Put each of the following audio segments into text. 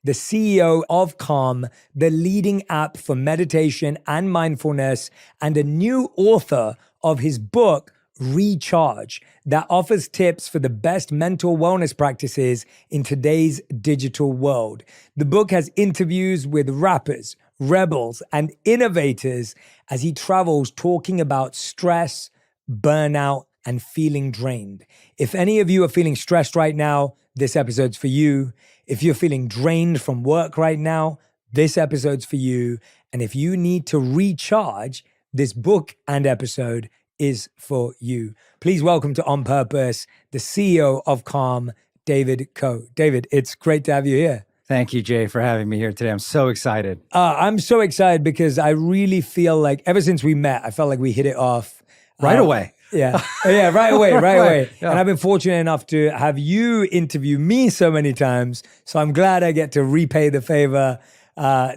the CEO of Calm, the leading app for meditation and mindfulness, and a new author of his book, Recharge, that offers tips for the best mental wellness practices in today's digital world. The book has interviews with rappers, rebels, and innovators as he travels talking about stress, burnout, and feeling drained. If any of you are feeling stressed right now, this episode's for you. If you're feeling drained from work right now, this episode's for you. And if you need to recharge, this book and episode is for you. Please welcome to On Purpose, the CEO of Calm, David Koh. David, it's great to have you here. Thank you, Jay, for having me here today. I'm so excited. I'm so excited because I really feel like ever since we met, I felt like we hit it off. Right away. Yeah. Yeah, right away. Yeah. And I've been fortunate enough to have you interview me so many times. So I'm glad I get to repay the favor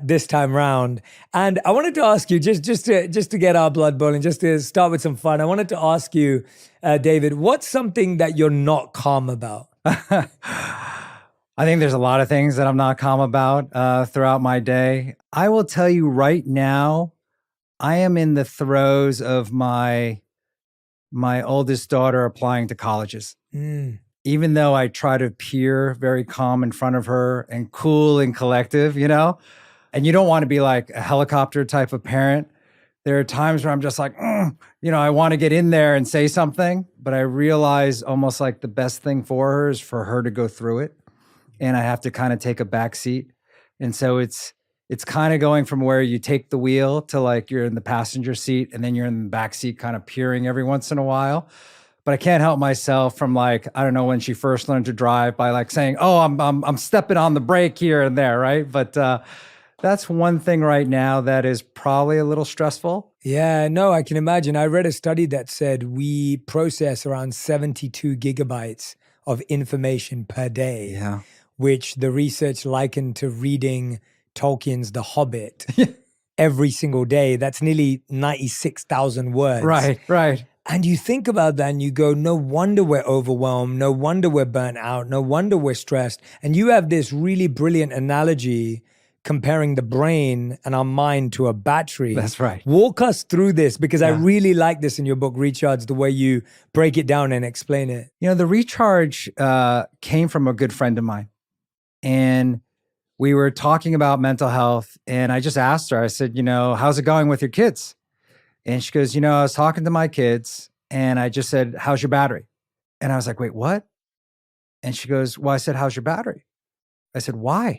this time round. And I wanted to ask you, just to get our blood boiling, just to start with some fun, I wanted to ask you, David, what's something that you're not calm about? I think there's a lot of things that I'm not calm about throughout my day. I will tell you right now, I am in the throes of my oldest daughter applying to colleges. Even though I try to appear very calm in front of her and cool and collective, and you don't want to be like a helicopter type of parent. There are times where I'm just like, I want to get in there and say something, but I realize almost like the best thing for her is for her to go through it. And I have to kind of take a back seat. And so it's kind of going from where you take the wheel to like you're in the passenger seat and then you're in the back seat kind of peering every once in a while. But I can't help myself from like, I don't know, when she first learned to drive by like saying, oh, I'm stepping on the brake here and there, right? But that's one thing right now that is probably a little stressful. Yeah, no, I can imagine. I read a study that said we process around 72 gigabytes of information per day. Yeah. Which the research likened to reading Tolkien's The Hobbit every single day. That's nearly 96,000 words. Right. And you think about that and you go, no wonder we're overwhelmed. No wonder we're burnt out. No wonder we're stressed. And you have this really brilliant analogy comparing the brain and our mind to a battery. That's right. Walk us through this because I really like this in your book, Recharge, the way you break it down and explain it. The Recharge came from a good friend of mine. And we were talking about mental health. And I just asked her, I said, how's it going with your kids? And she goes, I was talking to my kids and I just said, how's your battery? And I was like, wait, what? And she goes, well, I said, how's your battery? I said, why?